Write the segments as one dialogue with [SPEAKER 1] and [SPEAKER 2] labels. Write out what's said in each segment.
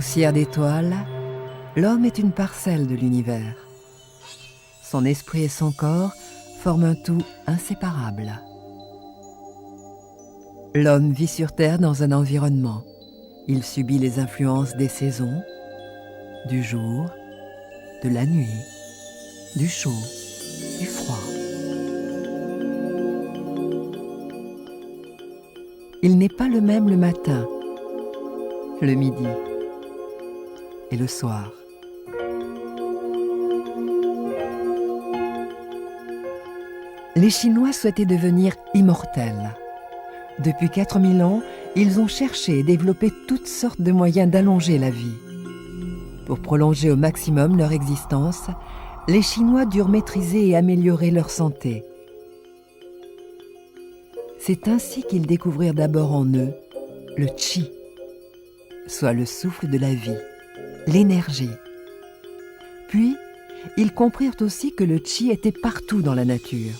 [SPEAKER 1] Poussière d'étoiles, l'homme est une parcelle de l'univers. Son esprit et son corps forment un tout inséparable. L'homme vit sur Terre dans un environnement. Il subit les influences des saisons, du jour, de la nuit, du chaud, du froid. Il n'est pas le même le matin, le midi et le soir. Les Chinois souhaitaient devenir immortels. Depuis 4000 ans, ils ont cherché et développé toutes sortes de moyens d'allonger la vie. Pour prolonger au maximum leur existence, les Chinois durent maîtriser et améliorer leur santé. C'est ainsi qu'ils découvrirent d'abord en eux le Qi, soit le souffle de la vie, l'énergie. Puis, ils comprirent aussi que le Qi était partout dans la nature.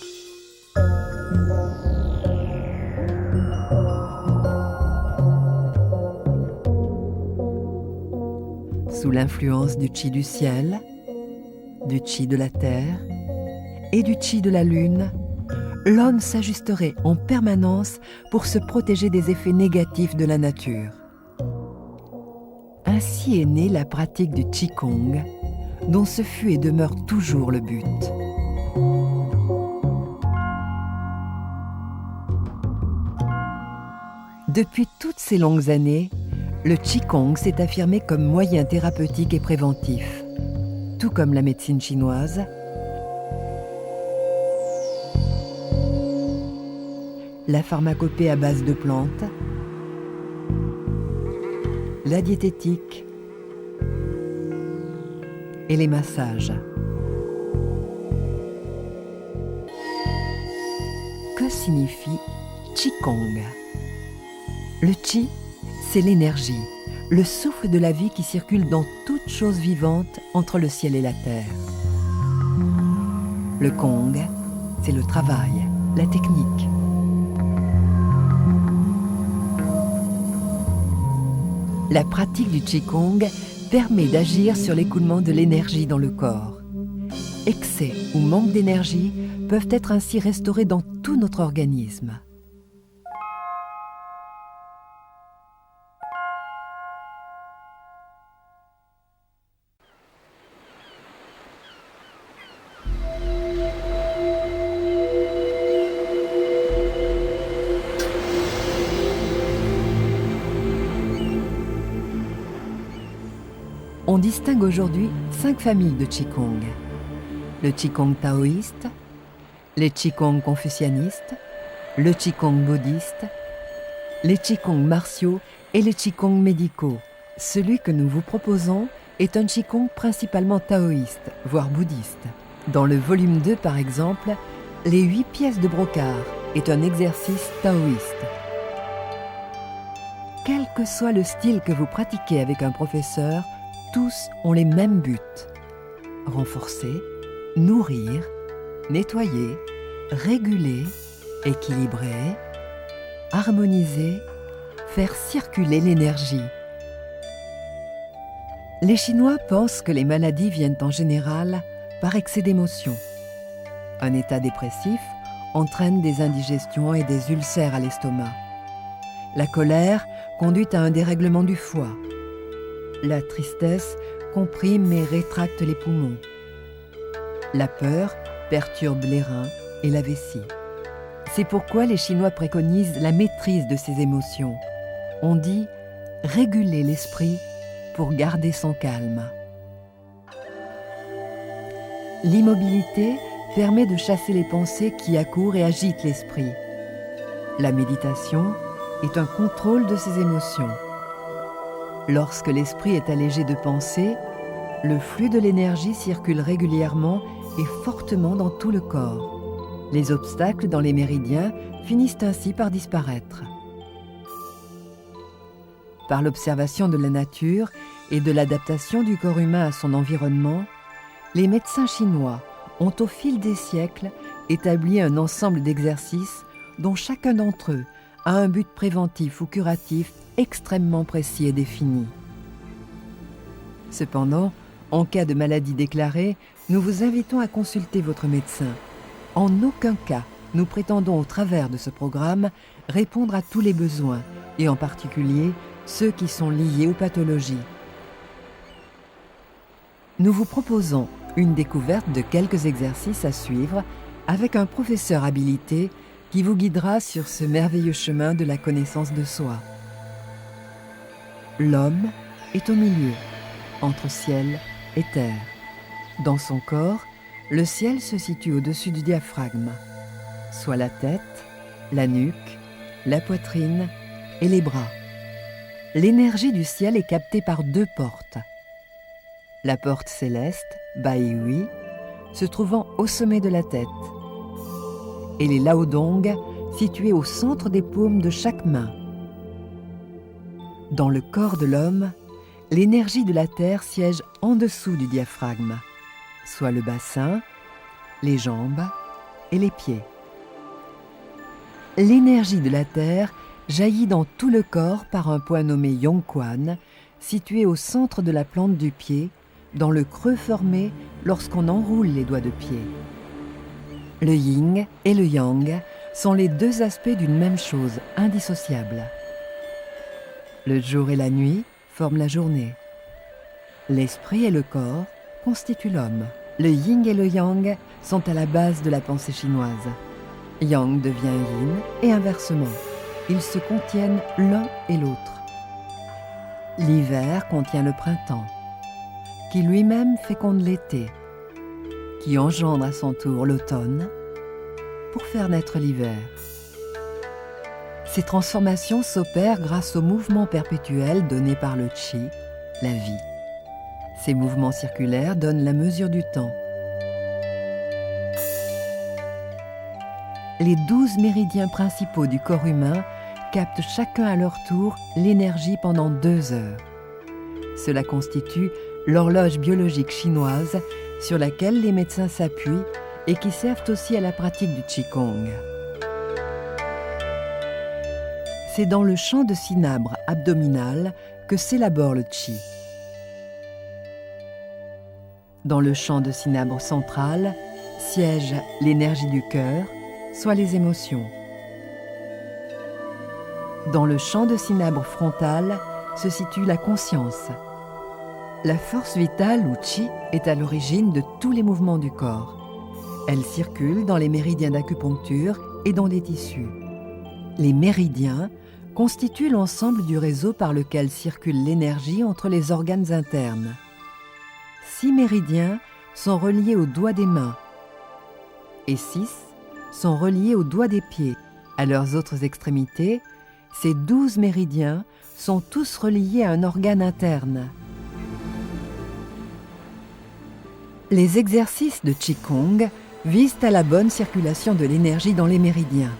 [SPEAKER 1] Sous l'influence du Qi du ciel, du Qi de la terre et du Qi de la lune, l'homme s'ajusterait en permanence pour se protéger des effets négatifs de la nature. Ainsi est née la pratique du Qigong, dont ce fut et demeure toujours le but. Depuis toutes ces longues années, le Qigong s'est affirmé comme moyen thérapeutique et préventif, tout comme la médecine chinoise, la pharmacopée à base de plantes, la diététique et les massages. Que signifie Qigong ? Le Qi, c'est l'énergie, le souffle de la vie qui circule dans toute chose vivante entre le ciel et la terre. Le Gong, c'est le travail, la technique. La pratique du Qigong permet d'agir sur l'écoulement de l'énergie dans le corps. Excès ou manque d'énergie peuvent être ainsi restaurés dans tout notre organisme. On distingue aujourd'hui 5 familles de Qigong. Le Qigong taoïste, les Qigong confucianistes, le Qigong bouddhiste, les Qigong martiaux et les Qigong médicaux. Celui que nous vous proposons est un Qigong principalement taoïste, voire bouddhiste. Dans le volume 2 par exemple, les 8 pièces de brocart est un exercice taoïste. Quel que soit le style que vous pratiquez avec un professeur, tous ont les mêmes buts. Renforcer, nourrir, nettoyer, réguler, équilibrer, harmoniser, faire circuler l'énergie. Les Chinois pensent que les maladies viennent en général par excès d'émotions. Un état dépressif entraîne des indigestions et des ulcères à l'estomac. La colère conduit à un dérèglement du foie. La tristesse comprime et rétracte les poumons. La peur perturbe les reins et la vessie. C'est pourquoi les Chinois préconisent la maîtrise de ces émotions. On dit réguler l'esprit pour garder son calme. L'immobilité permet de chasser les pensées qui accourent et agitent l'esprit. La méditation est un contrôle de ces émotions. Lorsque l'esprit est allégé de pensée, le flux de l'énergie circule régulièrement et fortement dans tout le corps. Les obstacles dans les méridiens finissent ainsi par disparaître. Par l'observation de la nature et de l'adaptation du corps humain à son environnement, les médecins chinois ont au fil des siècles établi un ensemble d'exercices dont chacun d'entre eux a un but préventif ou curatif extrêmement précis et défini. Cependant, en cas de maladie déclarée, nous vous invitons à consulter votre médecin. En aucun cas, nous prétendons au travers de ce programme répondre à tous les besoins, et en particulier ceux qui sont liés aux pathologies. Nous vous proposons une découverte de quelques exercices à suivre avec un professeur habilité qui vous guidera sur ce merveilleux chemin de la connaissance de soi. L'homme est au milieu, entre ciel et terre. Dans son corps, le ciel se situe au-dessus du diaphragme, soit la tête, la nuque, la poitrine et les bras. L'énergie du ciel est captée par deux portes. La porte céleste, Baihui, se trouvant au sommet de la tête, et les Laodong, situés au centre des paumes de chaque main. Dans le corps de l'homme, l'énergie de la terre siège en dessous du diaphragme, soit le bassin, les jambes et les pieds. L'énergie de la terre jaillit dans tout le corps par un point nommé Yongquan, situé au centre de la plante du pied, dans le creux formé lorsqu'on enroule les doigts de pied. Le yin et le yang sont les deux aspects d'une même chose, indissociables. Le jour et la nuit forment la journée. L'esprit et le corps constituent l'homme. Le yin et le yang sont à la base de la pensée chinoise. Yang devient yin et inversement. Ils se contiennent l'un et l'autre. L'hiver contient le printemps, qui lui-même féconde l'été, qui engendre à son tour l'automne pour faire naître l'hiver. Ces transformations s'opèrent grâce au mouvement perpétuel donné par le Qi, la vie. Ces mouvements circulaires donnent la mesure du temps. Les 12 méridiens principaux du corps humain captent chacun à leur tour l'énergie pendant 2 heures. Cela constitue l'horloge biologique chinoise sur laquelle les médecins s'appuient et qui servent aussi à la pratique du Qigong. C'est dans le champ de cinabre abdominal que s'élabore le Qi. Dans le champ de cinabre central siège l'énergie du cœur, soit les émotions. Dans le champ de cinabre frontal se situe la conscience. La force vitale ou Qi est à l'origine de tous les mouvements du corps. Elle circule dans les méridiens d'acupuncture et dans les tissus. Les méridiens constituent l'ensemble du réseau par lequel circule l'énergie entre les organes internes. 6 méridiens sont reliés aux doigts des mains et 6 sont reliés aux doigts des pieds. À leurs autres extrémités, ces 12 méridiens sont tous reliés à un organe interne. Les exercices de Qigong visent à la bonne circulation de l'énergie dans les méridiens.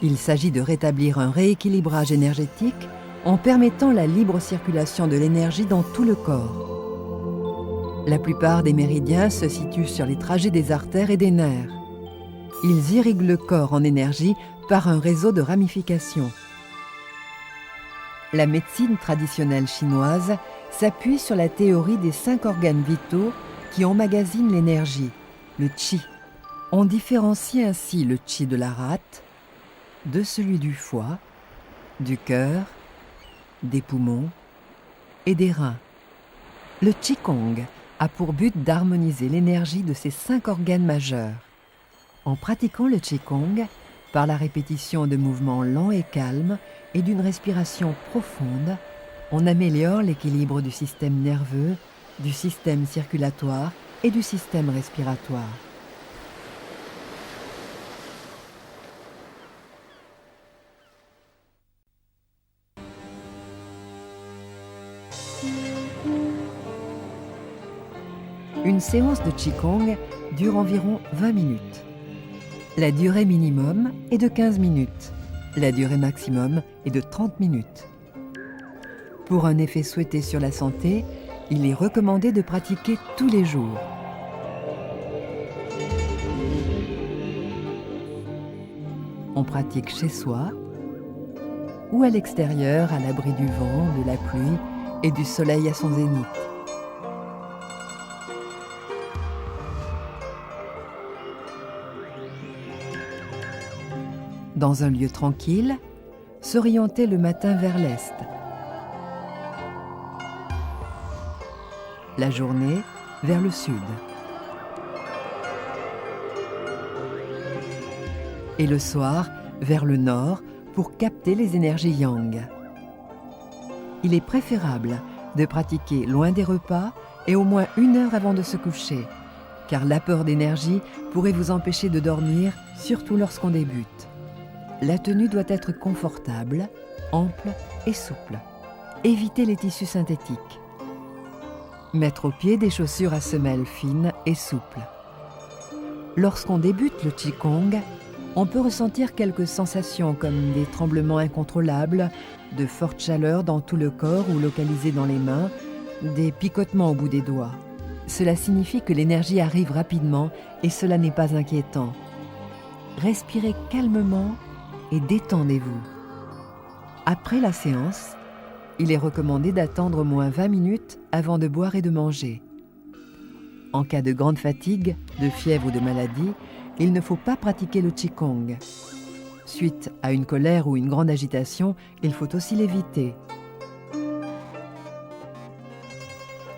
[SPEAKER 1] Il s'agit de rétablir un rééquilibrage énergétique en permettant la libre circulation de l'énergie dans tout le corps. La plupart des méridiens se situent sur les trajets des artères et des nerfs. Ils irriguent le corps en énergie par un réseau de ramifications. La médecine traditionnelle chinoise s'appuie sur la théorie des 5 organes vitaux qui emmagasinent l'énergie, le Qi. On différencie ainsi le Qi de la rate, de celui du foie, du cœur, des poumons et des reins. Le Qigong a pour but d'harmoniser l'énergie de ces 5 organes majeurs. En pratiquant le Qigong, par la répétition de mouvements lents et calmes et d'une respiration profonde, on améliore l'équilibre du système nerveux, du système circulatoire et du système respiratoire. Une séance de Qigong dure environ 20 minutes. La durée minimum est de 15 minutes. La durée maximum est de 30 minutes. Pour un effet souhaité sur la santé, il est recommandé de pratiquer tous les jours. On pratique chez soi ou à l'extérieur à l'abri du vent, de la pluie et du soleil à son zénith. Dans un lieu tranquille, s'orienter le matin vers l'est. La journée vers le sud. Et le soir vers le nord pour capter les énergies yang. Il est préférable de pratiquer loin des repas et au moins 1 heure avant de se coucher, car l'apport d'énergie pourrait vous empêcher de dormir, surtout lorsqu'on débute. La tenue doit être confortable, ample et souple. Évitez les tissus synthétiques. Mettre au pied des chaussures à semelles fines et souples. Lorsqu'on débute le Qigong, on peut ressentir quelques sensations comme des tremblements incontrôlables, de fortes chaleurs dans tout le corps ou localisées dans les mains, des picotements au bout des doigts. Cela signifie que l'énergie arrive rapidement et cela n'est pas inquiétant. Respirez calmement et détendez-vous. Après la séance, il est recommandé d'attendre au moins 20 minutes avant de boire et de manger. En cas de grande fatigue, de fièvre ou de maladie, il ne faut pas pratiquer le Qigong. Suite à une colère ou une grande agitation, il faut aussi l'éviter.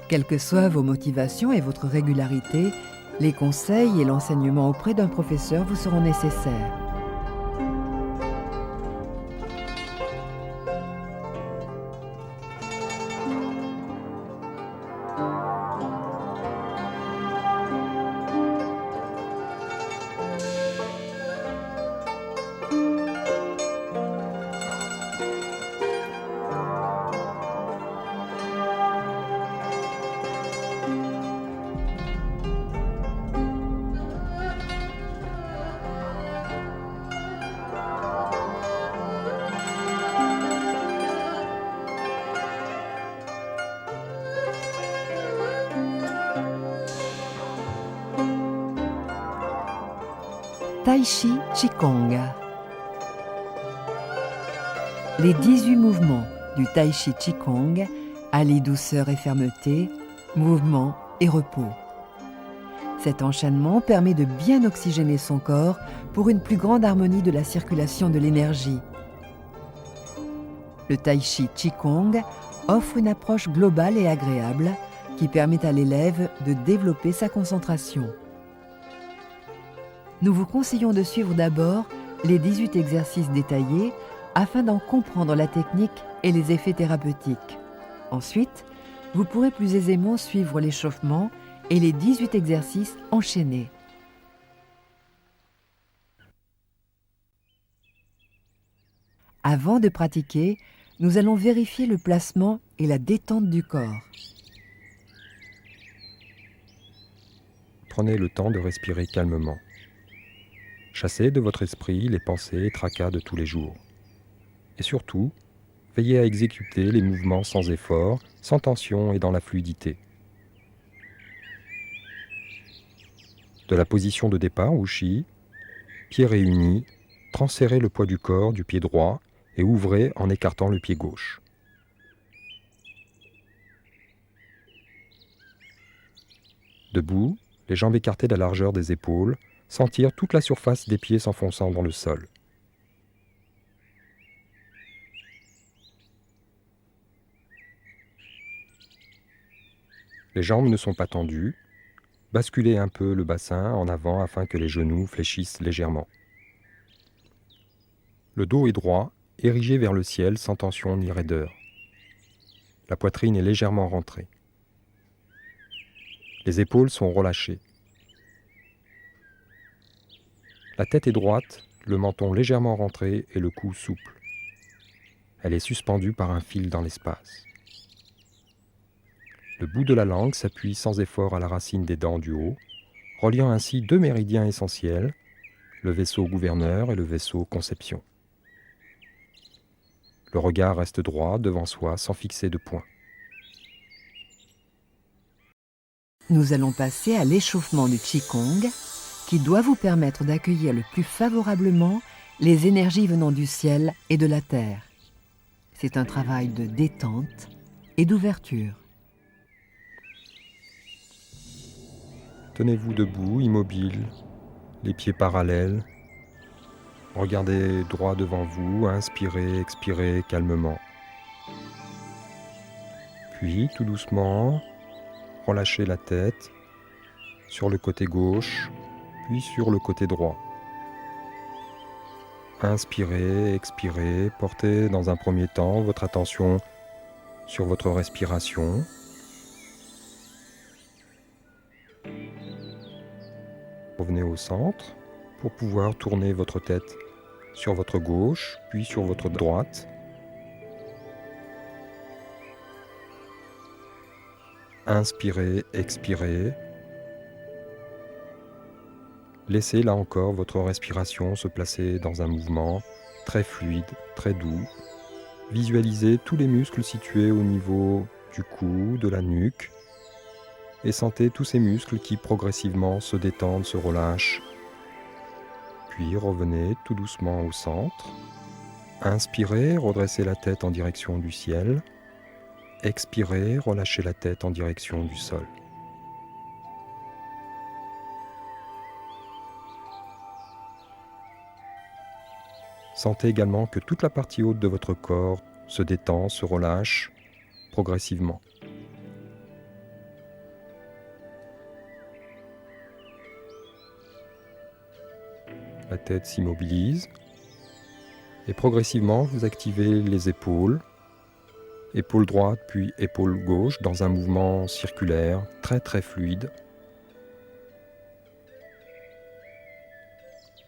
[SPEAKER 1] Quelles que soient vos motivations et votre régularité, les conseils et l'enseignement auprès d'un professeur vous seront nécessaires. Tai Chi Qigong. Les 18 mouvements du Tai Chi Qigong allient douceur et fermeté, mouvement et repos. Cet enchaînement permet de bien oxygéner son corps pour une plus grande harmonie de la circulation de l'énergie. Le Tai Chi Qigong offre une approche globale et agréable qui permet à l'élève de développer sa concentration. Nous vous conseillons de suivre d'abord les 18 exercices détaillés afin d'en comprendre la technique et les effets thérapeutiques. Ensuite, vous pourrez plus aisément suivre l'échauffement et les 18 exercices enchaînés. Avant de pratiquer, nous allons vérifier le placement et la détente du corps.
[SPEAKER 2] Prenez le temps de respirer calmement. Chassez de votre esprit les pensées et tracas de tous les jours. Et surtout, veillez à exécuter les mouvements sans effort, sans tension et dans la fluidité. De la position de départ, Wuxi, pieds réunis, transférez le poids du corps du pied droit et ouvrez en écartant le pied gauche. Debout, les jambes écartées de la largeur des épaules, sentir toute la surface des pieds s'enfonçant dans le sol. Les jambes ne sont pas tendues. Basculez un peu le bassin en avant afin que les genoux fléchissent légèrement. Le dos est droit, érigé vers le ciel sans tension ni raideur. La poitrine est légèrement rentrée. Les épaules sont relâchées. La tête est droite, le menton légèrement rentré et le cou souple. Elle est suspendue par un fil dans l'espace. Le bout de la langue s'appuie sans effort à la racine des dents du haut, reliant ainsi 2 méridiens essentiels, le vaisseau gouverneur et le vaisseau conception. Le regard reste droit devant soi sans fixer de point.
[SPEAKER 1] Nous allons passer à l'échauffement du Qigong, qui doit vous permettre d'accueillir le plus favorablement les énergies venant du ciel et de la terre. C'est un travail de détente et d'ouverture.
[SPEAKER 2] Tenez-vous debout, immobile, les pieds parallèles. Regardez droit devant vous, inspirez, expirez calmement. Puis, tout doucement, relâchez la tête sur le côté gauche, puis sur le côté droit. Inspirez, expirez, portez dans un premier temps votre attention sur votre respiration. Revenez au centre pour pouvoir tourner votre tête sur votre gauche, puis sur votre droite. Inspirez, expirez. Laissez là encore votre respiration se placer dans un mouvement très fluide, très doux. Visualisez tous les muscles situés au niveau du cou, de la nuque, et sentez tous ces muscles qui progressivement se détendent, se relâchent. Puis revenez tout doucement au centre. Inspirez, redressez la tête en direction du ciel. Expirez, relâchez la tête en direction du sol. Sentez également que toute la partie haute de votre corps se détend, se relâche progressivement. La tête s'immobilise et progressivement vous activez les épaules, épaule droite puis épaule gauche dans un mouvement circulaire très très fluide.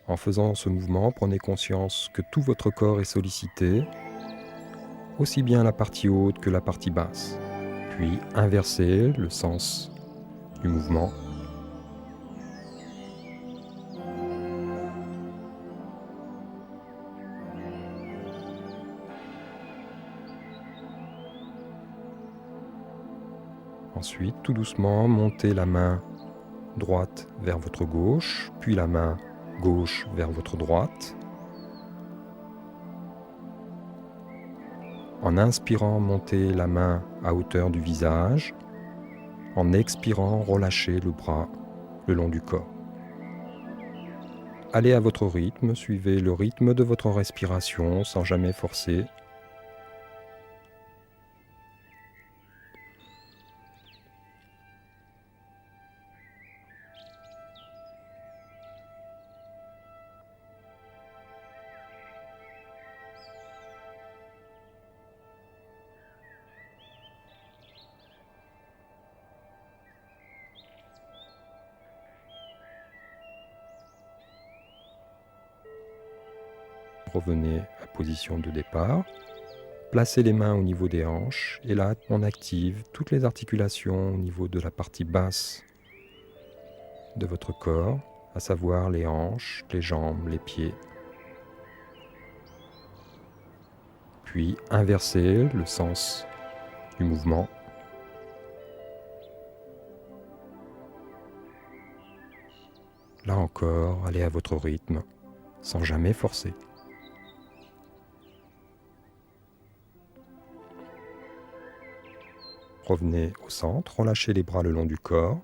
[SPEAKER 2] En faisant ce mouvement, prenez conscience que tout votre corps est sollicité, aussi bien la partie haute que la partie basse. Puis inversez le sens du mouvement. Ensuite, tout doucement, montez la main droite vers votre gauche, puis la main gauche vers votre droite. En inspirant, montez la main à hauteur du visage. En expirant, relâchez le bras le long du corps. Allez à votre rythme, suivez le rythme de votre respiration sans jamais forcer. Revenez à position de départ. Placez les mains au niveau des hanches et là, on active toutes les articulations au niveau de la partie basse de votre corps, à savoir les hanches, les jambes, les pieds. Puis inversez le sens du mouvement. Là encore, allez à votre rythme, sans jamais forcer. Revenez au centre, relâchez les bras le long du corps,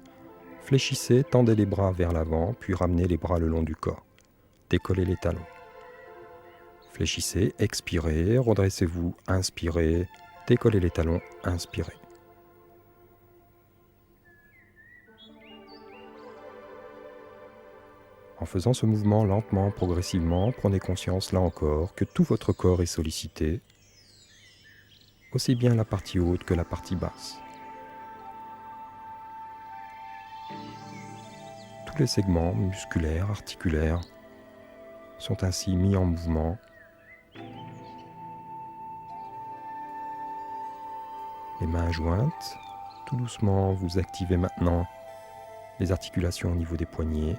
[SPEAKER 2] fléchissez, tendez les bras vers l'avant, puis ramenez les bras le long du corps. Décollez les talons. Fléchissez, expirez, redressez-vous, inspirez, décollez les talons, inspirez. En faisant ce mouvement lentement, progressivement, prenez conscience là encore que tout votre corps est sollicité, aussi bien la partie haute que la partie basse. Tous les segments musculaires, articulaires sont ainsi mis en mouvement. Les mains jointes, tout doucement vous activez maintenant les articulations au niveau des poignets.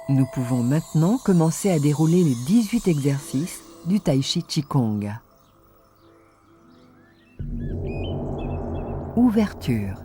[SPEAKER 1] Nous pouvons maintenant commencer à dérouler les 18 exercices du Tai Chi Qigong. ouverture.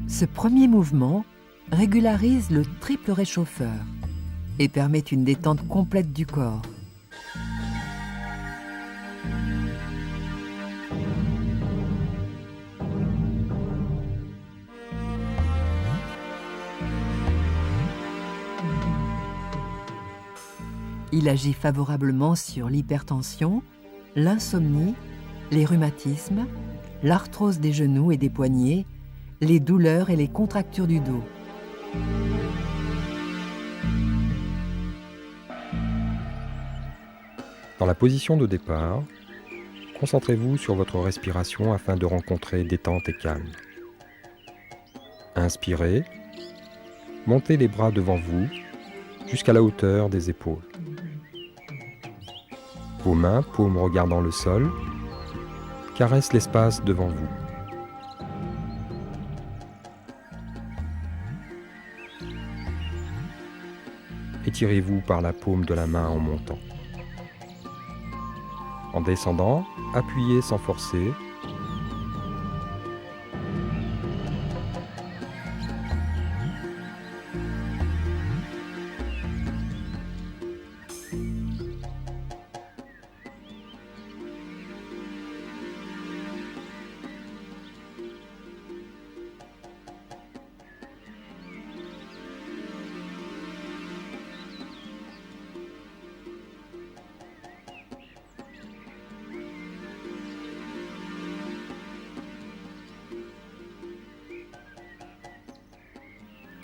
[SPEAKER 1] Ce premier mouvement régularise le triple réchauffeur et permet une détente complète du corps. Il agit favorablement sur l'hypertension, l'insomnie, les rhumatismes, l'arthrose des genoux et des poignets, les douleurs et les contractures du dos.
[SPEAKER 2] Dans la position de départ, concentrez-vous sur votre respiration afin de rencontrer détente et calme. Inspirez, montez les bras devant vous jusqu'à la hauteur des épaules. Vos mains, paumes regardant le sol, caressent l'espace devant vous. Étirez-vous par la paume de la main en montant. En descendant, appuyez sans forcer.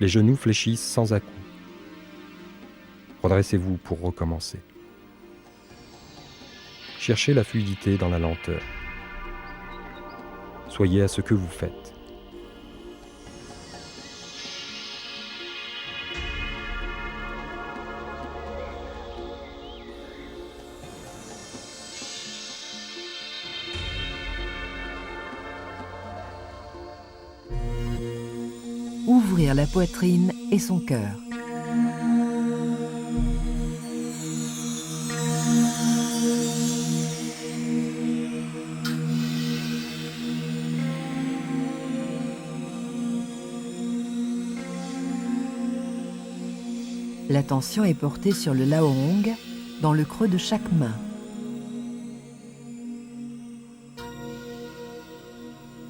[SPEAKER 2] Les genoux fléchissent sans à-coups. Redressez-vous pour recommencer. Cherchez la fluidité dans la lenteur. Soyez à ce que vous faites.
[SPEAKER 1] Ouvrir la poitrine et son cœur. L'attention est portée sur le Laohong, dans le creux de chaque main.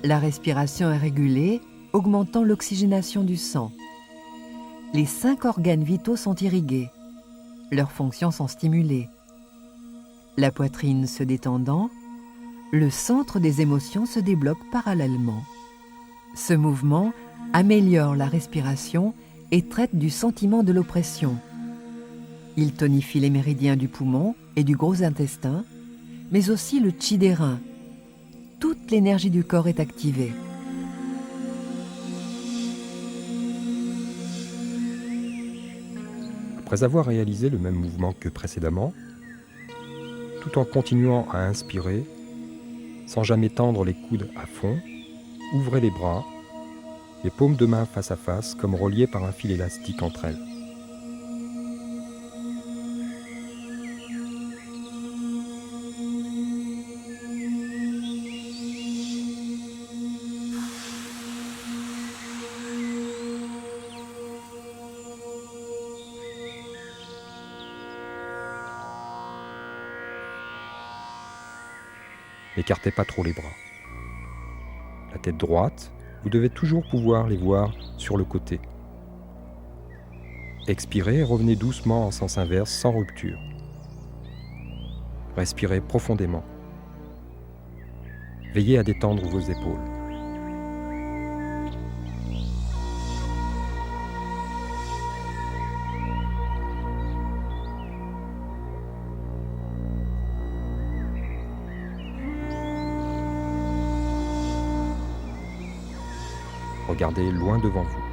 [SPEAKER 1] La respiration est régulée, augmentant l'oxygénation du sang. Les 5 organes vitaux sont irrigués. Leurs fonctions sont stimulées. La poitrine se détendant, le centre des émotions se débloque parallèlement. Ce mouvement améliore la respiration et traite du sentiment de l'oppression. Il tonifie les méridiens du poumon et du gros intestin, mais aussi le chi des reins. Toute l'énergie du corps est activée.
[SPEAKER 2] Après avoir réalisé le même mouvement que précédemment, tout en continuant à inspirer, sans jamais tendre les coudes à fond, ouvrez les bras, les paumes de main face à face comme reliées par un fil élastique entre elles. N'écartez pas trop les bras. La tête droite, vous devez toujours pouvoir les voir sur le côté. Expirez et revenez doucement en sens inverse sans rupture. Respirez profondément. Veillez à détendre vos épaules. Regardez loin devant vous.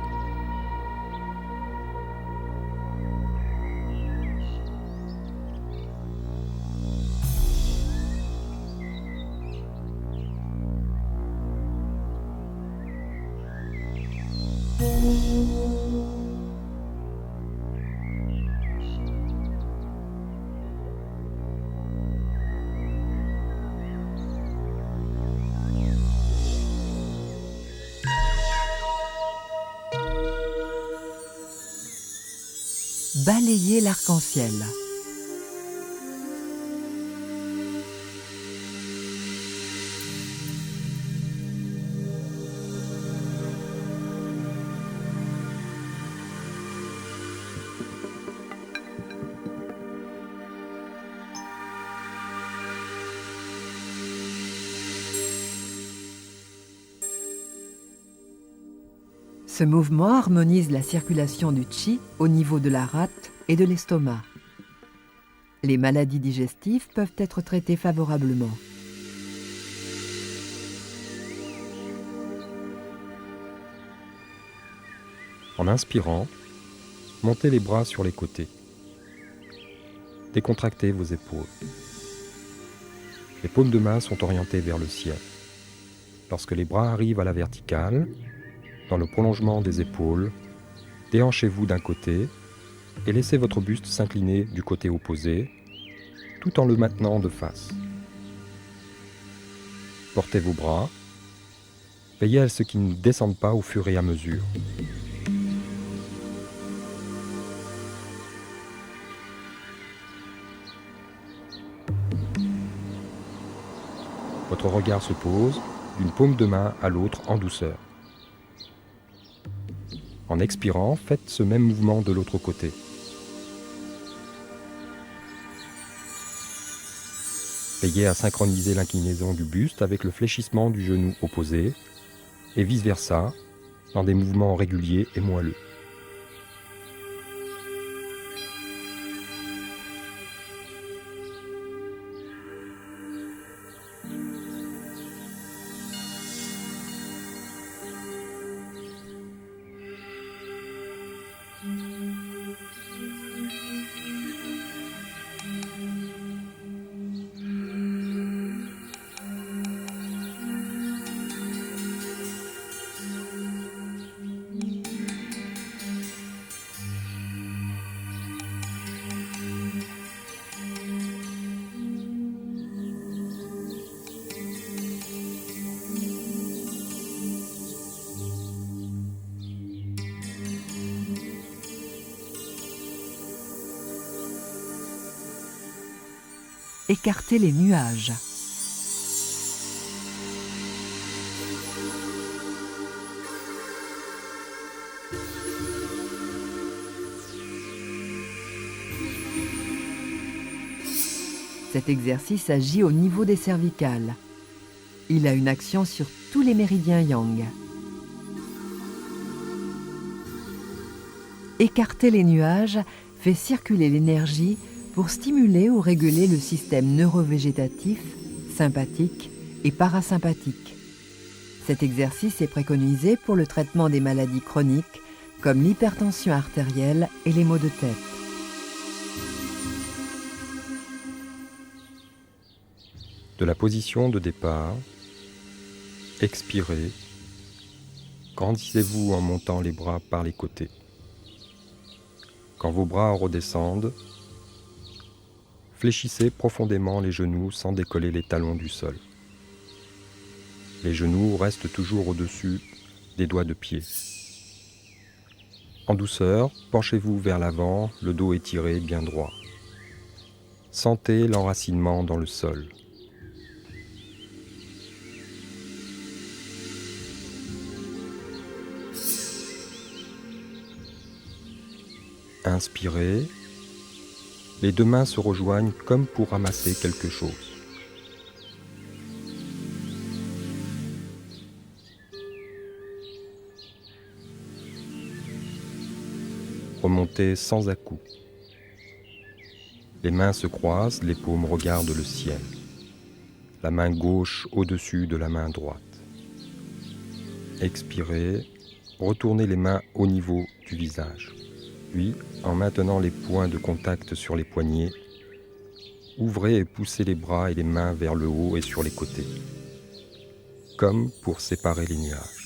[SPEAKER 1] Balayez l'arc-en-ciel. Ce mouvement harmonise la circulation du qi au niveau de la rate et de l'estomac. Les maladies digestives peuvent être traitées favorablement.
[SPEAKER 2] En inspirant, montez les bras sur les côtés. Décontractez vos épaules. Les paumes de main sont orientées vers le ciel. Lorsque les bras arrivent à la verticale, dans le prolongement des épaules, déhanchez-vous d'un côté et laissez votre buste s'incliner du côté opposé, tout en le maintenant de face. Portez vos bras, veillez à ce qu'ils ne descendent pas au fur et à mesure. Votre regard se pose d'une paume de main à l'autre en douceur. En expirant, faites ce même mouvement de l'autre côté. Veillez à synchroniser l'inclinaison du buste avec le fléchissement du genou opposé et vice-versa, dans des mouvements réguliers et moelleux.
[SPEAKER 1] Écartez les nuages. Cet exercice agit au niveau des cervicales. Il a une action sur tous les méridiens yang. Écarter les nuages fait circuler l'énergie pour stimuler ou réguler le système neurovégétatif, sympathique et parasympathique. Cet exercice est préconisé pour le traitement des maladies chroniques comme l'hypertension artérielle et les maux de tête.
[SPEAKER 2] De la position de départ, expirez, grandissez-vous en montant les bras par les côtés. Quand vos bras redescendent, fléchissez profondément les genoux sans décoller les talons du sol. Les genoux restent toujours au-dessus des doigts de pied. En douceur, penchez-vous vers l'avant, le dos étiré, bien droit. Sentez l'enracinement dans le sol. Inspirez. Les deux mains se rejoignent comme pour ramasser quelque chose. Remontez sans à-coups. Les mains se croisent, les paumes regardent le ciel. La main gauche au-dessus de la main droite. Expirez, retournez les mains au niveau du visage. Puis, en maintenant les points de contact sur les poignets, ouvrez et poussez les bras et les mains vers le haut et sur les côtés, comme pour séparer les nuages.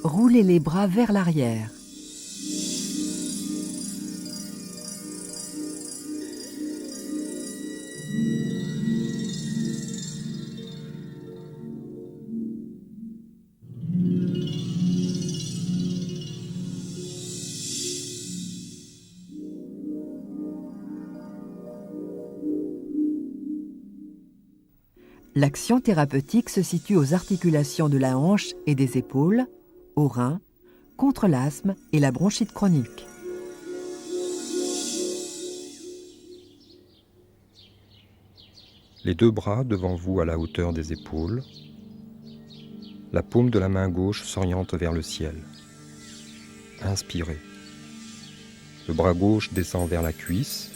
[SPEAKER 1] Roulez les bras vers l'arrière. L'action thérapeutique se situe aux articulations de la hanche et des épaules, aux reins, contre l'asthme et la bronchite chronique.
[SPEAKER 2] Les deux bras devant vous à la hauteur des épaules. La paume de la main gauche s'oriente vers le ciel. Inspirez. Le bras gauche descend vers la cuisse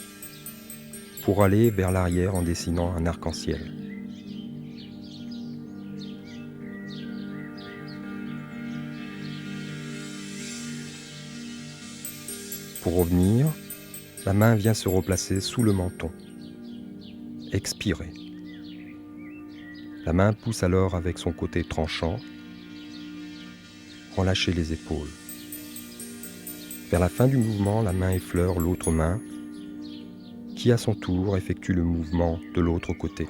[SPEAKER 2] pour aller vers l'arrière en dessinant un arc-en-ciel. Pour revenir, la main vient se replacer sous le menton. Expirez. La main pousse alors avec son côté tranchant. Relâchez les épaules. Vers la fin du mouvement, la main effleure l'autre main, qui à son tour effectue le mouvement de l'autre côté.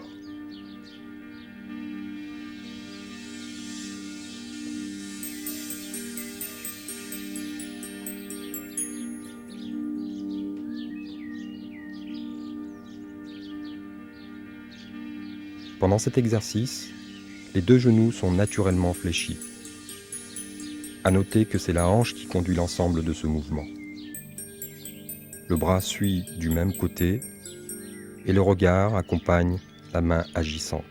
[SPEAKER 2] Pendant cet exercice, les deux genoux sont naturellement fléchis. À noter que c'est la hanche qui conduit l'ensemble de ce mouvement. Le bras suit du même côté et le regard accompagne la main agissante.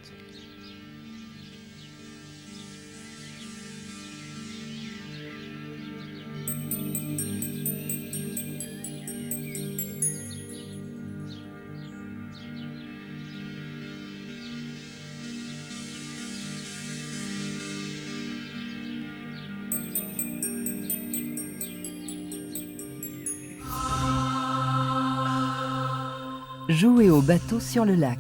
[SPEAKER 1] Jouez au bateau sur le lac.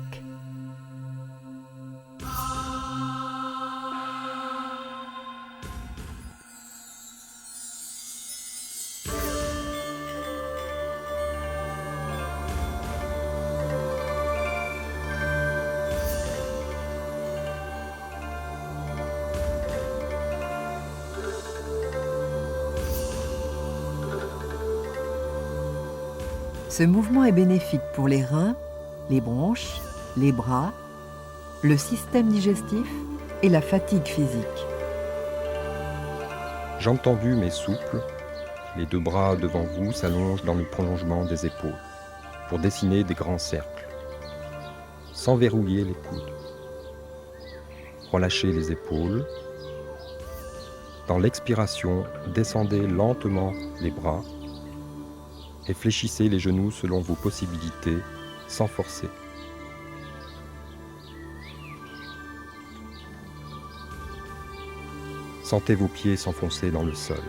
[SPEAKER 1] Ce mouvement est bénéfique pour les reins, les bronches, les bras, le système digestif et la fatigue physique.
[SPEAKER 2] Jambes tendues mais souples, les deux bras devant vous s'allongent dans le prolongement des épaules pour dessiner des grands cercles, sans verrouiller les coudes. Relâchez les épaules. Dans l'expiration, descendez lentement les bras et fléchissez les genoux selon vos possibilités, sans forcer. Sentez vos pieds s'enfoncer dans le sol.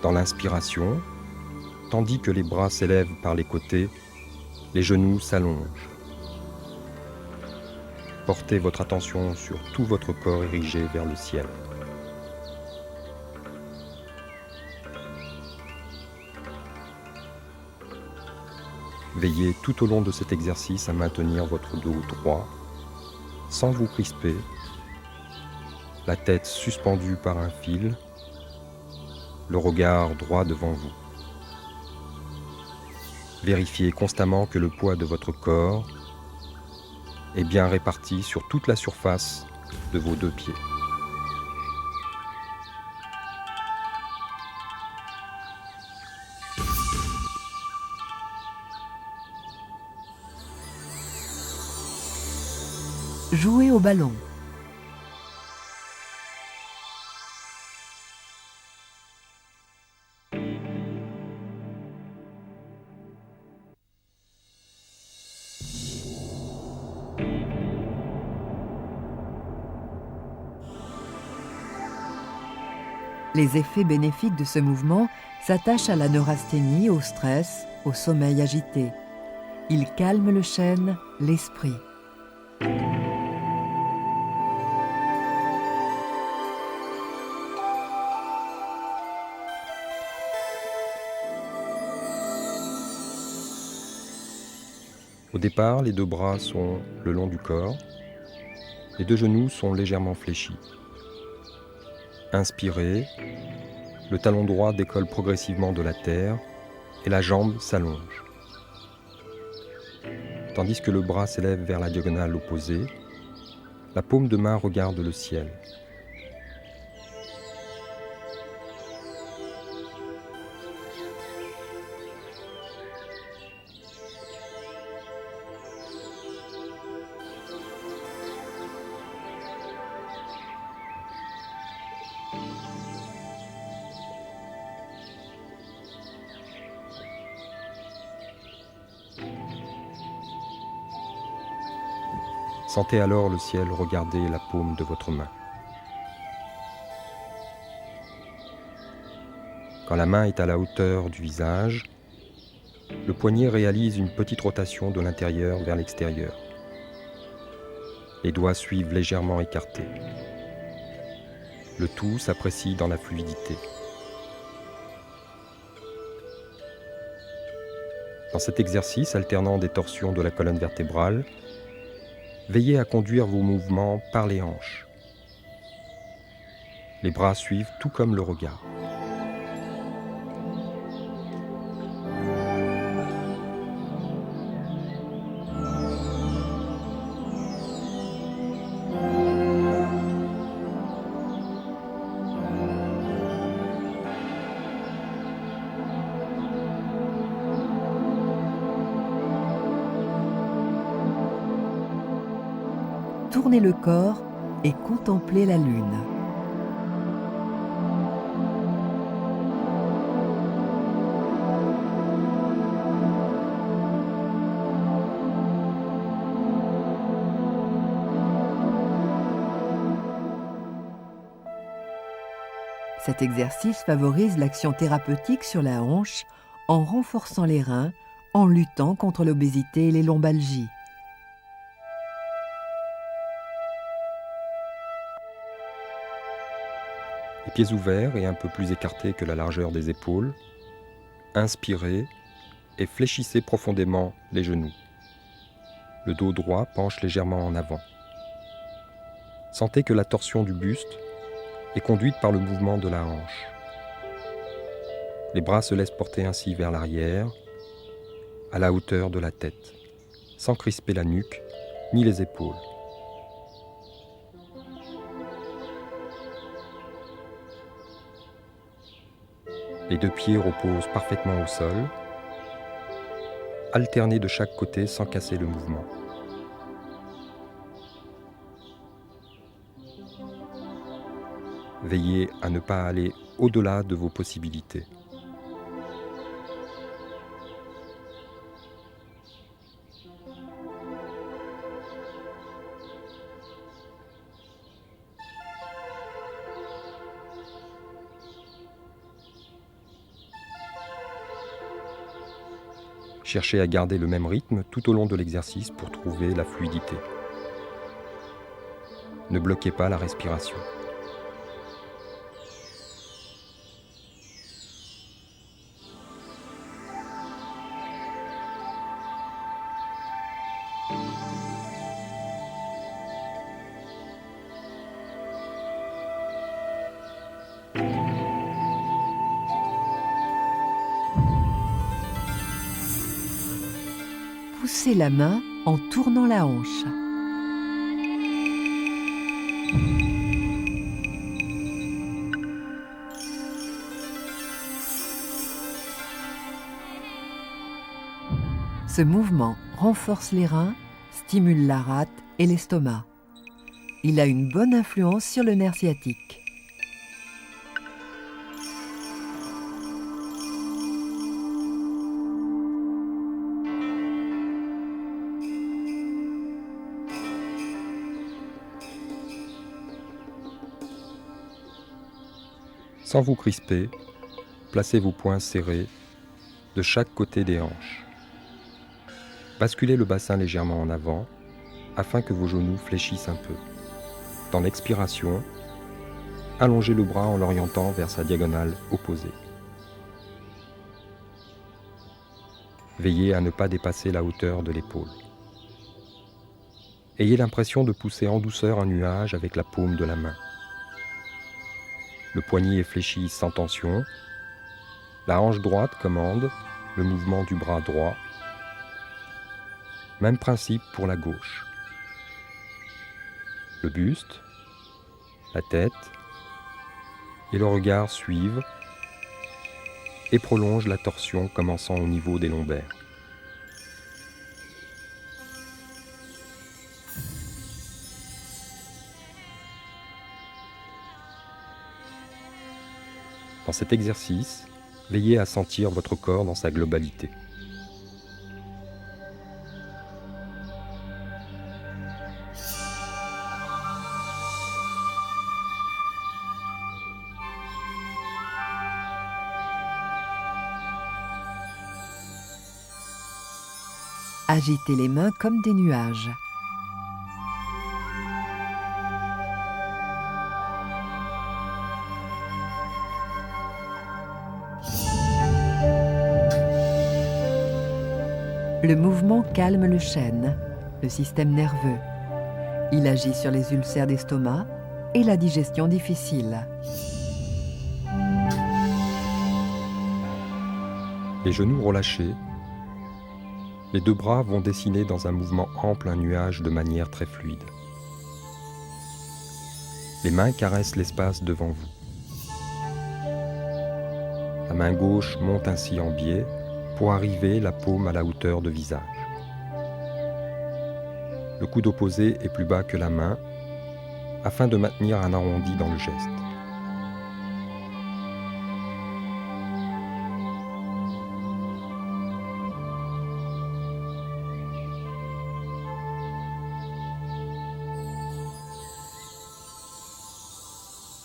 [SPEAKER 2] Dans l'inspiration, tandis que les bras s'élèvent par les côtés, les genoux s'allongent. Portez votre attention sur tout votre corps érigé vers le ciel. Veillez tout au long de cet exercice à maintenir votre dos droit sans vous crisper, la tête suspendue par un fil, le regard droit devant vous. Vérifiez constamment que le poids de votre corps est bien réparti sur toute la surface de vos 2 pieds.
[SPEAKER 1] Jouez au ballon. Les effets bénéfiques de ce mouvement s'attachent à la neurasthénie, au stress, au sommeil agité. Il calme le chêne, l'esprit.
[SPEAKER 2] Au départ, les 2 bras sont le long du corps, les 2 genoux sont légèrement fléchis. Inspirez, le talon droit décolle progressivement de la terre et la jambe s'allonge. Tandis que le bras s'élève vers la diagonale opposée, la paume de main regarde le ciel. Sentez alors le ciel regarder la paume de votre main. Quand la main est à la hauteur du visage, le poignet réalise une petite rotation de l'intérieur vers l'extérieur. Les doigts suivent légèrement écartés. Le tout s'apprécie dans la fluidité. Dans cet exercice alternant des torsions de la colonne vertébrale, veillez à conduire vos mouvements par les hanches. Les bras suivent tout comme le regard.
[SPEAKER 1] Tournez le corps et contemplez la lune. Cet exercice favorise l'action thérapeutique sur la hanche en renforçant les reins, en luttant contre l'obésité et les lombalgies.
[SPEAKER 2] Les pieds ouverts et un peu plus écartés que la largeur des épaules, inspirez et fléchissez profondément les genoux. Le dos droit penche légèrement en avant. Sentez que la torsion du buste est conduite par le mouvement de la hanche. Les bras se laissent porter ainsi vers l'arrière, à la hauteur de la tête, sans crisper la nuque ni les épaules. Les 2 pieds reposent parfaitement au sol. Alternez de chaque côté sans casser le mouvement. Veillez à ne pas aller au-delà de vos possibilités. Cherchez à garder le même rythme tout au long de l'exercice pour trouver la fluidité. Ne bloquez pas la respiration.
[SPEAKER 1] poussez la main en tournant la hanche. Ce mouvement renforce les reins, stimule la rate et l'estomac. Il a une bonne influence sur le nerf sciatique.
[SPEAKER 2] Sans vous crisper, placez vos poings serrés de chaque côté des hanches. Basculez le bassin légèrement en avant afin que vos genoux fléchissent un peu. Dans l'expiration, allongez le bras en l'orientant vers sa diagonale opposée. Veillez à ne pas dépasser la hauteur de l'épaule. Ayez l'impression de pousser en douceur un nuage avec la paume de la main. Le poignet est fléchi sans tension. La hanche droite commande le mouvement du bras droit. Même principe pour la gauche. Le buste, la tête et le regard suivent et prolongent la torsion commençant au niveau des lombaires. Dans cet exercice, veillez à sentir votre corps dans sa globalité.
[SPEAKER 1] Agitez les mains comme des nuages. Le mouvement calme le chêne, le système nerveux. Il agit sur les ulcères d'estomac et la digestion difficile.
[SPEAKER 2] Les genoux relâchés, les deux bras vont dessiner dans un mouvement ample un nuage de manière très fluide. Les mains caressent l'espace devant vous. La main gauche monte ainsi en biais pour arriver la paume à la hauteur de visage. Le coude opposé est plus bas que la main afin de maintenir un arrondi dans le geste.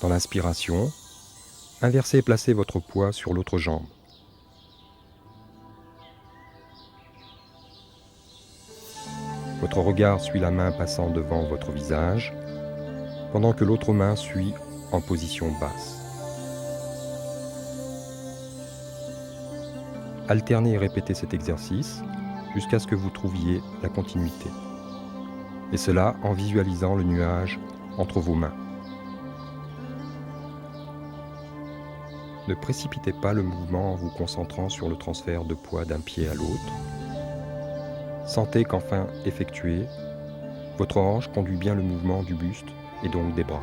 [SPEAKER 2] Dans l'inspiration, inversez et placez votre poids sur l'autre jambe. Votre regard suit la main passant devant votre visage, pendant que l'autre main suit en position basse. Alternez et répétez cet exercice jusqu'à ce que vous trouviez la continuité. Et cela en visualisant le nuage entre vos mains. Ne précipitez pas le mouvement en vous concentrant sur le transfert de poids d'un pied à l'autre. Sentez qu'enfin effectué, votre hanche conduit bien le mouvement du buste et donc des bras.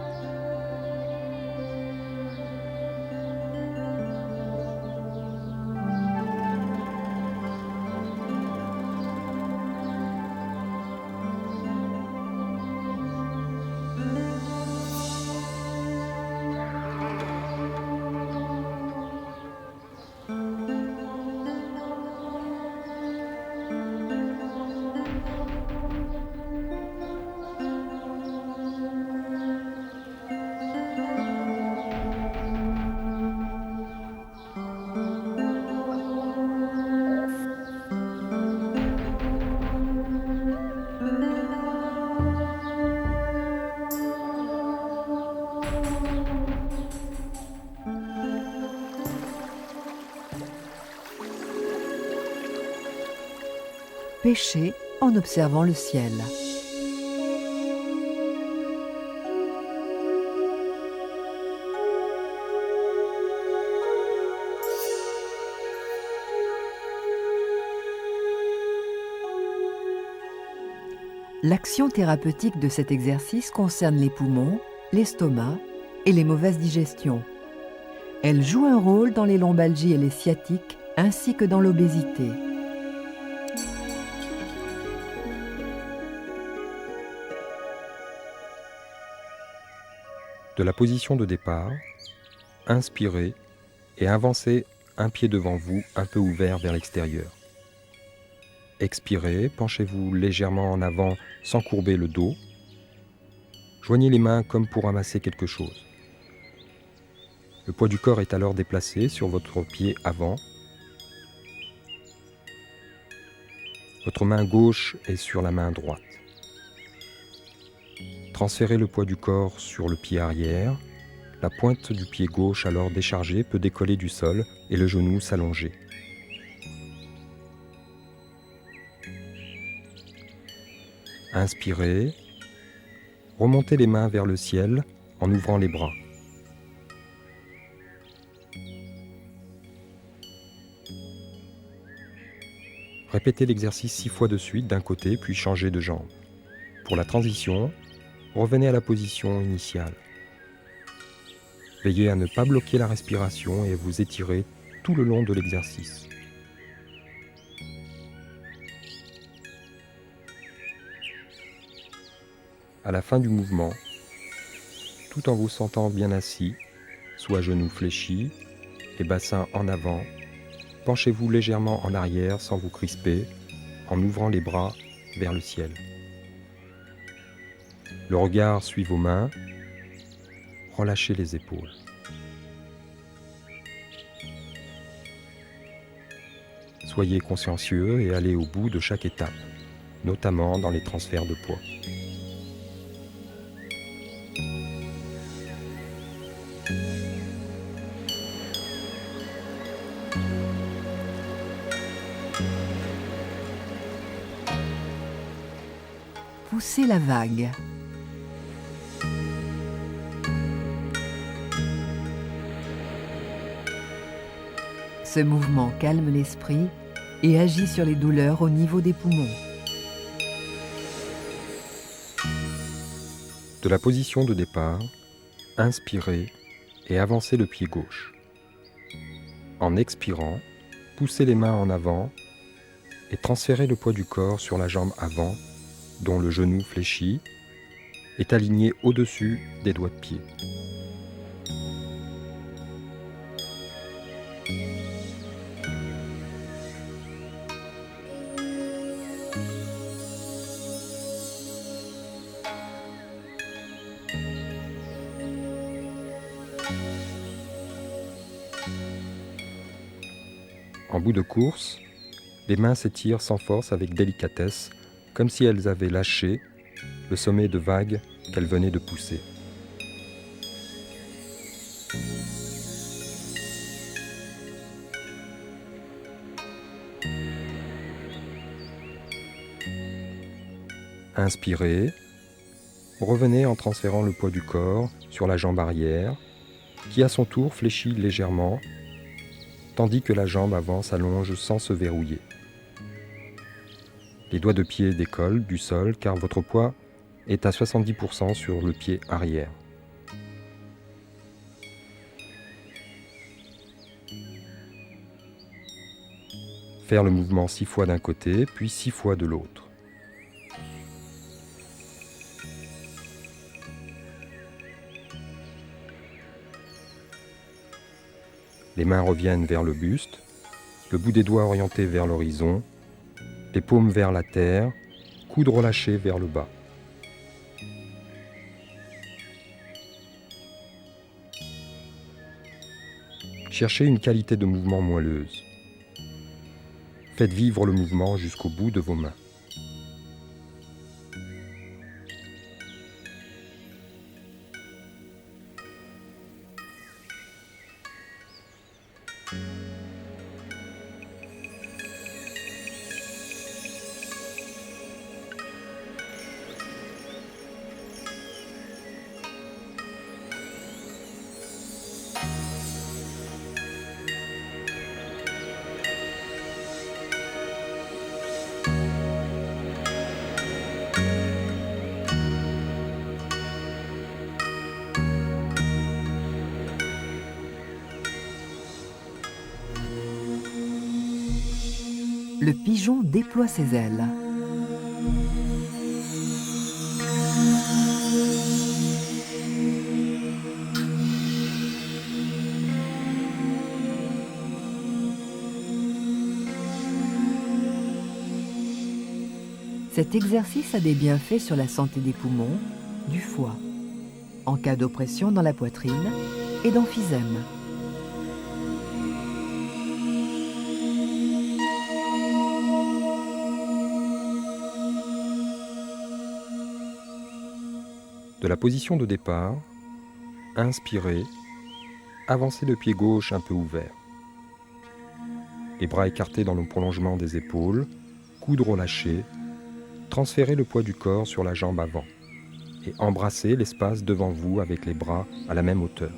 [SPEAKER 1] Pêchez en observant le ciel. L'action thérapeutique de cet exercice concerne les poumons, l'estomac et les mauvaises digestions. Elle joue un rôle dans les lombalgies et les sciatiques, ainsi que dans l'obésité.
[SPEAKER 2] De la position de départ, inspirez et avancez un pied devant vous, un peu ouvert vers l'extérieur. Expirez, penchez-vous légèrement en avant sans courber le dos. Joignez les mains comme pour ramasser quelque chose. Le poids du corps est alors déplacé sur votre pied avant. Votre main gauche est sur la main droite. Transférez le poids du corps sur le pied arrière. La pointe du pied gauche alors déchargée peut décoller du sol et le genou s'allonger. Inspirez. Remontez les mains vers le ciel en ouvrant les bras. Répétez l'exercice 6 fois de suite d'un côté, puis changez de jambe. Pour la transition, revenez à la position initiale. Veillez à ne pas bloquer la respiration et vous étirer tout le long de l'exercice. À la fin du mouvement, tout en vous sentant bien assis, soit genoux fléchis et bassin en avant, penchez-vous légèrement en arrière sans vous crisper, en ouvrant les bras vers le ciel. Le regard suit vos mains, relâchez les épaules. Soyez consciencieux et allez au bout de chaque étape, notamment dans les transferts de poids.
[SPEAKER 1] Poussez la vague. Ce mouvement calme l'esprit et agit sur les douleurs au niveau des poumons.
[SPEAKER 2] De la position de départ, inspirez et avancez le pied gauche. En expirant, poussez les mains en avant et transférez le poids du corps sur la jambe avant, dont le genou fléchi est aligné au-dessus des doigts de pied. En bout de course, les mains s'étirent sans force avec délicatesse, comme si elles avaient lâché le sommet de vague qu'elles venaient de pousser. Inspirez, revenez en transférant le poids du corps sur la jambe arrière, qui à son tour fléchit légèrement, tandis que la jambe avant s'allonge sans se verrouiller. Les doigts de pied décollent du sol car votre poids est à 70% sur le pied arrière. Faire le mouvement 6 fois d'un côté, puis 6 fois de l'autre. Les mains reviennent vers le buste, le bout des doigts orienté vers l'horizon, les paumes vers la terre, coudes relâchés vers le bas. Cherchez une qualité de mouvement moelleuse. Faites vivre le mouvement jusqu'au bout de vos mains.
[SPEAKER 1] le pigeon déploie ses ailes. Cet exercice a des bienfaits sur la santé des poumons, du foie, en cas d'oppression dans la poitrine et d'emphysème.
[SPEAKER 2] De la position de départ, inspirez, avancez le pied gauche un peu ouvert. Les bras écartés dans le prolongement des épaules, coudes relâchés, transférez le poids du corps sur la jambe avant et embrassez l'espace devant vous avec les bras à la même hauteur.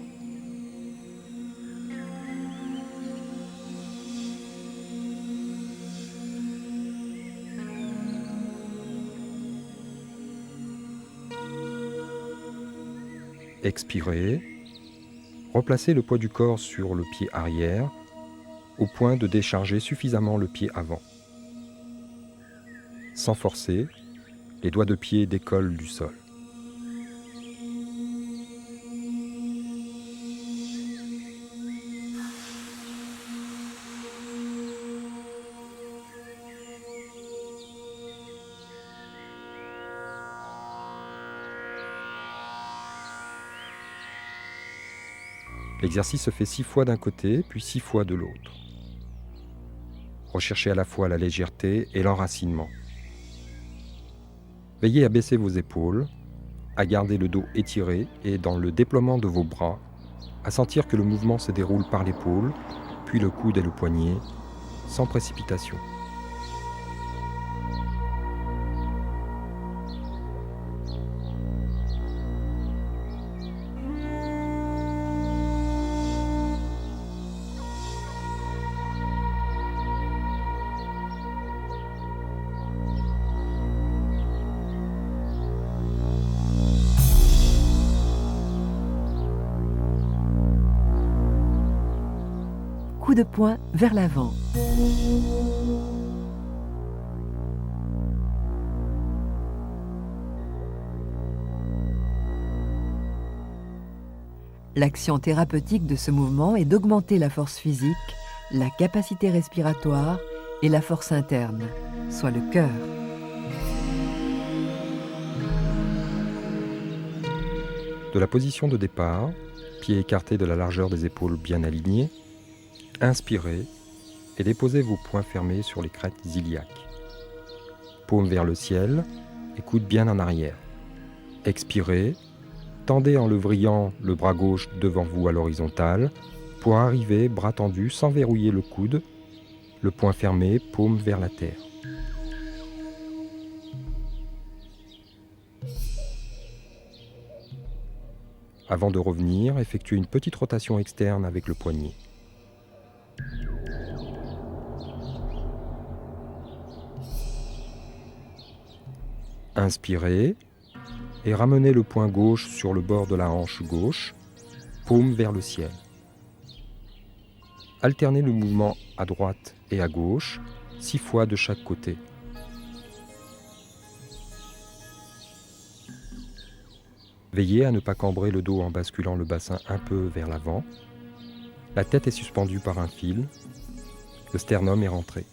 [SPEAKER 2] Expirez, replacez le poids du corps sur le pied arrière au point de décharger suffisamment le pied avant. Sans forcer, les doigts de pied décollent du sol. L'exercice se fait 6 fois d'un côté, puis 6 fois de l'autre. Recherchez à la fois la légèreté et l'enracinement. Veillez à baisser vos épaules, à garder le dos étiré et, dans le déploiement de vos bras, à sentir que le mouvement se déroule par l'épaule, puis le coude et le poignet, sans précipitation.
[SPEAKER 1] Coup de poing vers l'avant. L'action thérapeutique de ce mouvement est d'augmenter la force physique, la capacité respiratoire et la force interne, soit le cœur.
[SPEAKER 2] De la position de départ, pieds écartés de la largeur des épaules bien alignés, inspirez et déposez vos poings fermés sur les crêtes iliaques. Paume vers le ciel et coude bien en arrière. Expirez, tendez en le vrillant le bras gauche devant vous à l'horizontale pour arriver, bras tendus, sans verrouiller le coude, le poing fermé, paume vers la terre. Avant de revenir, effectuez une petite rotation externe avec le poignet. Inspirez et ramenez le poing gauche sur le bord de la hanche gauche, paume vers le ciel. Alternez le mouvement à droite et à gauche, 6 fois de chaque côté. Veillez à ne pas cambrer le dos en basculant le bassin un peu vers l'avant. La tête est suspendue par un fil, le sternum est rentré.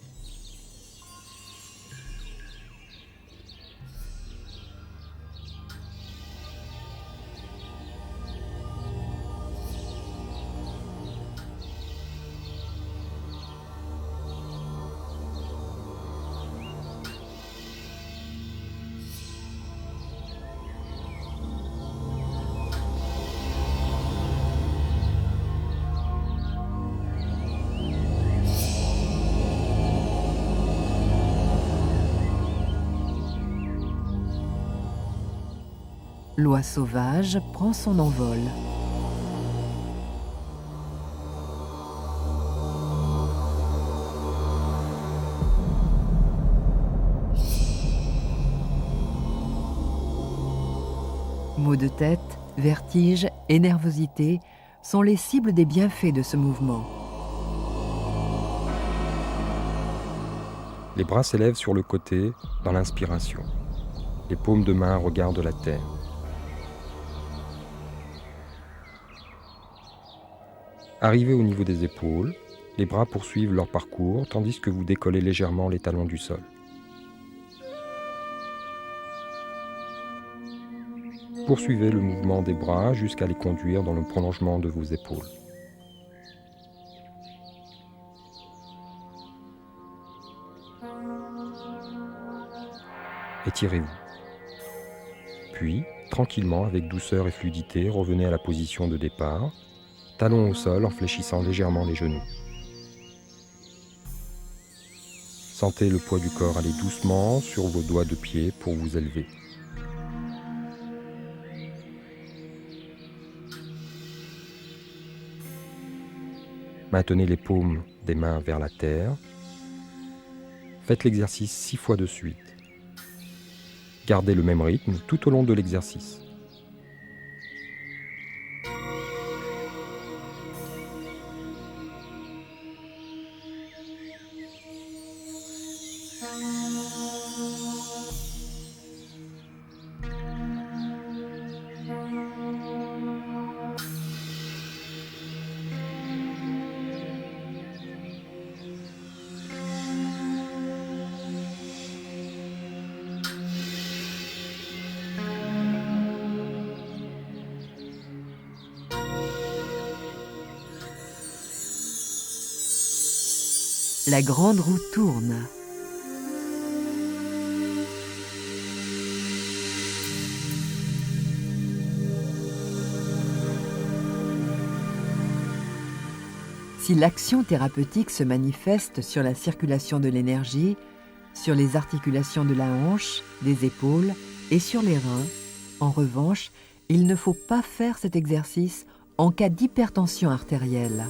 [SPEAKER 1] L'oie sauvage prend son envol. Maux de tête, vertige et nervosité sont les cibles des bienfaits de ce mouvement.
[SPEAKER 2] Les bras s'élèvent sur le côté dans l'inspiration. Les paumes de main regardent la terre. Arrivez au niveau des épaules, les bras poursuivent leur parcours tandis que vous décollez légèrement les talons du sol. Poursuivez le mouvement des bras jusqu'à les conduire dans le prolongement de vos épaules. Étirez-vous. Puis, tranquillement, avec douceur et fluidité, revenez à la position de départ, talons au sol en fléchissant légèrement les genoux. Sentez le poids du corps aller doucement sur vos doigts de pied pour vous élever. Maintenez les paumes des mains vers la terre. Faites l'exercice 6 fois de suite. Gardez le même rythme tout au long de l'exercice.
[SPEAKER 1] La grande roue tourne. Si l'action thérapeutique se manifeste sur la circulation de l'énergie, sur les articulations de la hanche, des épaules et sur les reins, en revanche, il ne faut pas faire cet exercice en cas d'hypertension artérielle.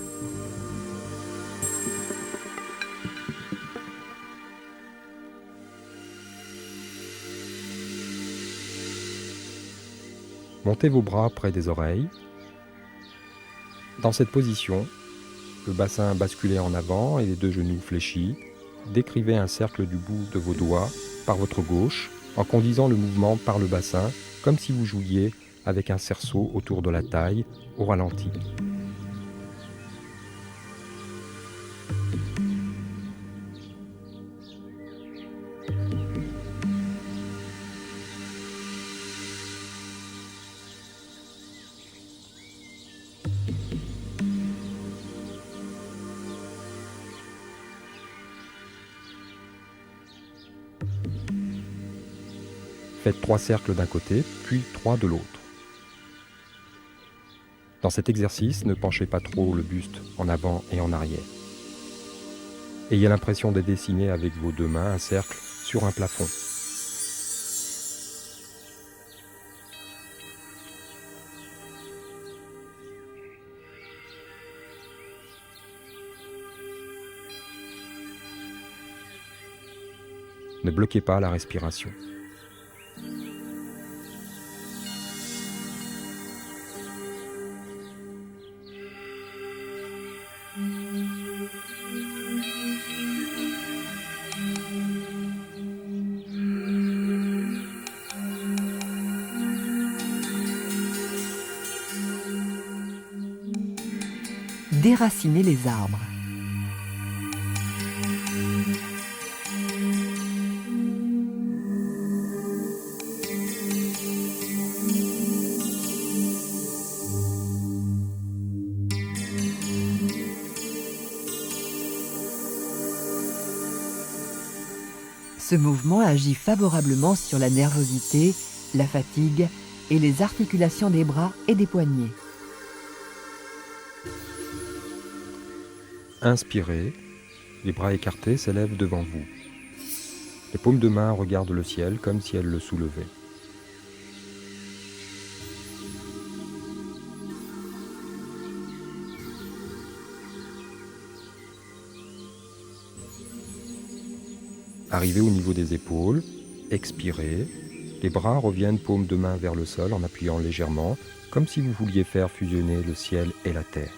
[SPEAKER 2] Montez vos bras près des oreilles. Dans cette position, le bassin basculé en avant et les deux genoux fléchis, décrivez un cercle du bout de vos doigts par votre gauche en conduisant le mouvement par le bassin comme si vous jouiez avec un cerceau autour de la taille au ralenti. Faites 3 cercles d'un côté, puis 3 de l'autre. Dans cet exercice, ne penchez pas trop le buste en avant et en arrière. Ayez l'impression de dessiner avec vos deux mains un cercle sur un plafond. Ne bloquez pas la respiration.
[SPEAKER 1] Déraciner les arbres. Ce mouvement agit favorablement sur la nervosité, la fatigue et les articulations des bras et des poignets.
[SPEAKER 2] Inspirez, les bras écartés s'élèvent devant vous. Les paumes de main regardent le ciel comme si elles le soulevaient. Arrivez au niveau des épaules, expirez, les bras reviennent paumes de main vers le sol en appuyant légèrement, comme si vous vouliez faire fusionner le ciel et la terre.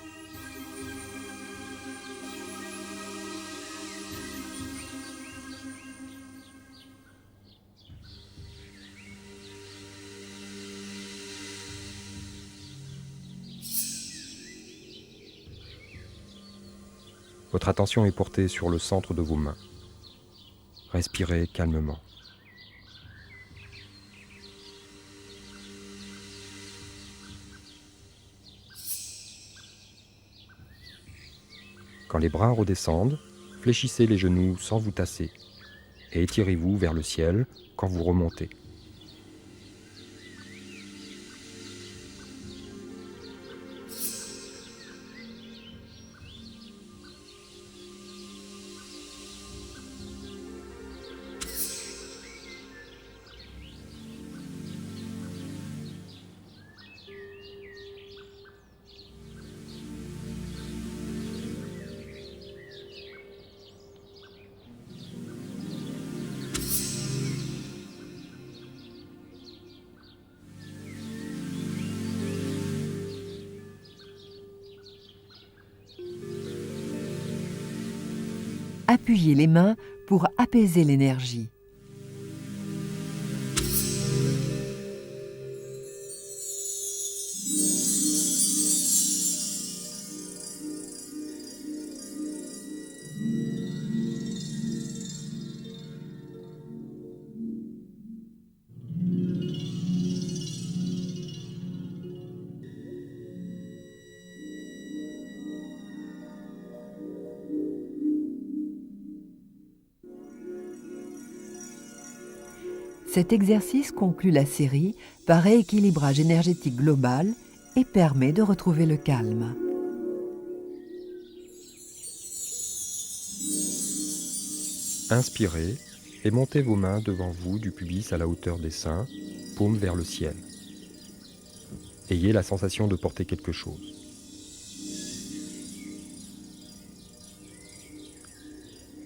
[SPEAKER 2] Votre attention est portée sur le centre de vos mains. Respirez calmement. Quand les bras redescendent, fléchissez les genoux sans vous tasser et étirez-vous vers le ciel quand vous remontez.
[SPEAKER 1] Appuyez les mains pour apaiser l'énergie. Cet exercice conclut la série par rééquilibrage énergétique global et permet de retrouver le calme.
[SPEAKER 2] Inspirez et montez vos mains devant vous du pubis à la hauteur des seins, paume vers le ciel. Ayez la sensation de porter quelque chose.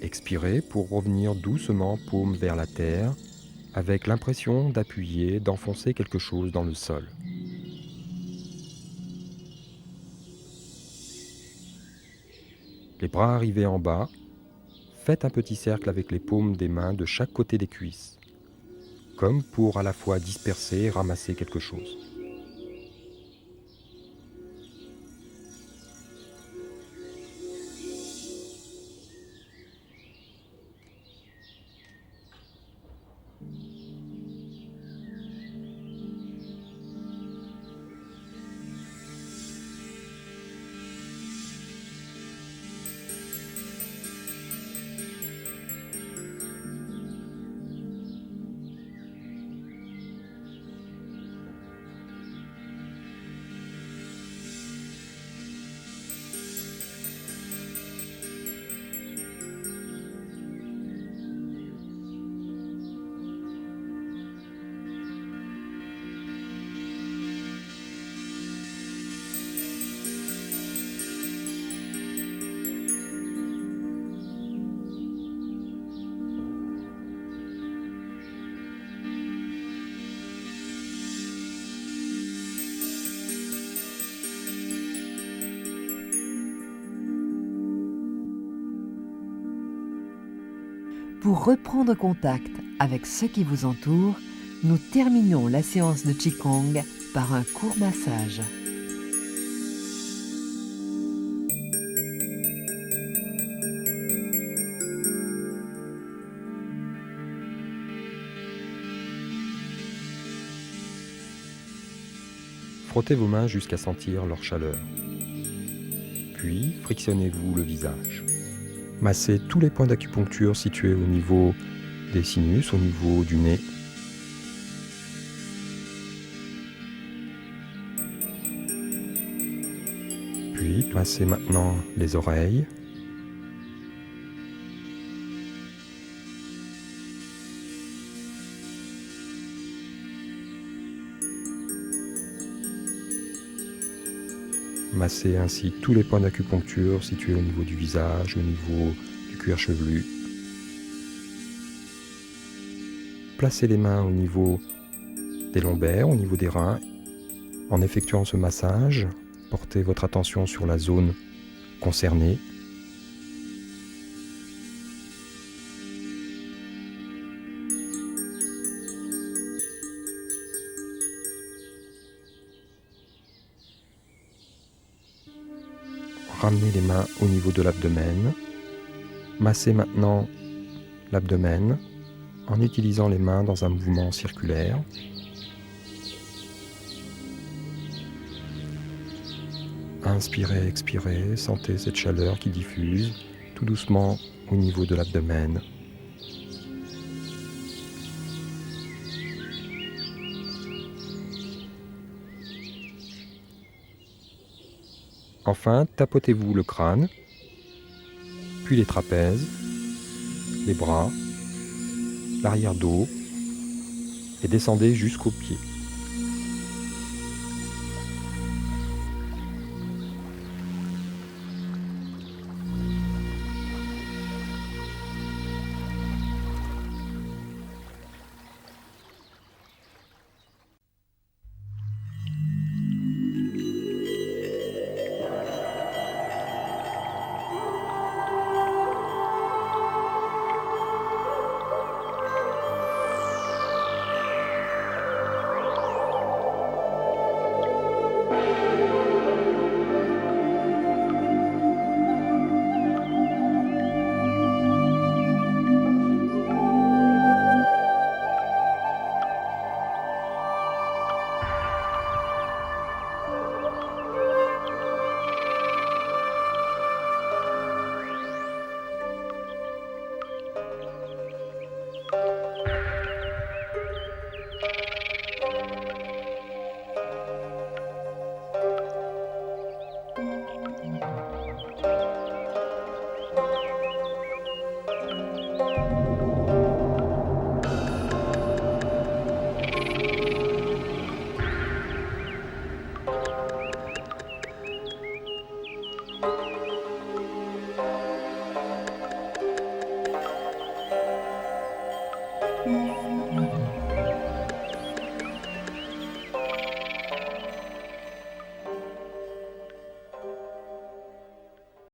[SPEAKER 2] Expirez pour revenir doucement paume vers la terre, avec l'impression d'appuyer, d'enfoncer quelque chose dans le sol. Les bras arrivés en bas, faites un petit cercle avec les paumes des mains de chaque côté des cuisses, comme pour à la fois disperser et ramasser quelque chose.
[SPEAKER 1] Pour reprendre contact avec ce qui vous entoure, nous terminons la séance de Qigong par un court massage.
[SPEAKER 2] Frottez vos mains jusqu'à sentir leur chaleur. Puis, frictionnez-vous le visage. Massez tous les points d'acupuncture situés au niveau des sinus, au niveau du nez. Puis, massez maintenant les oreilles. Massez ainsi tous les points d'acupuncture situés au niveau du visage, au niveau du cuir chevelu. Placez les mains au niveau des lombaires, au niveau des reins. En effectuant ce massage, portez votre attention sur la zone concernée. ramenez les mains au niveau de l'abdomen. Massez maintenant l'abdomen en utilisant les mains dans un mouvement circulaire. Inspirez, expirez, sentez cette chaleur qui diffuse tout doucement au niveau de l'abdomen. Enfin, tapotez-vous le crâne, puis les trapèzes, les bras, l'arrière-dos et descendez jusqu'aux pieds.